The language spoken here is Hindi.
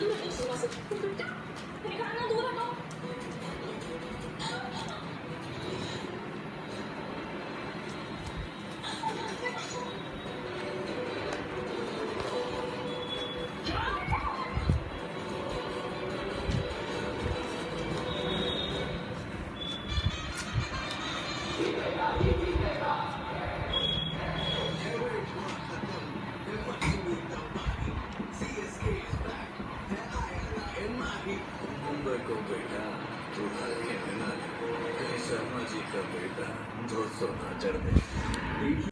नहीं सुना सकती बेटा, निकालना दूर हटाओ। को बेटा तू कल खेलने ना, कहीं शर्मा जी का बेटा 200 ना चढ़ दे।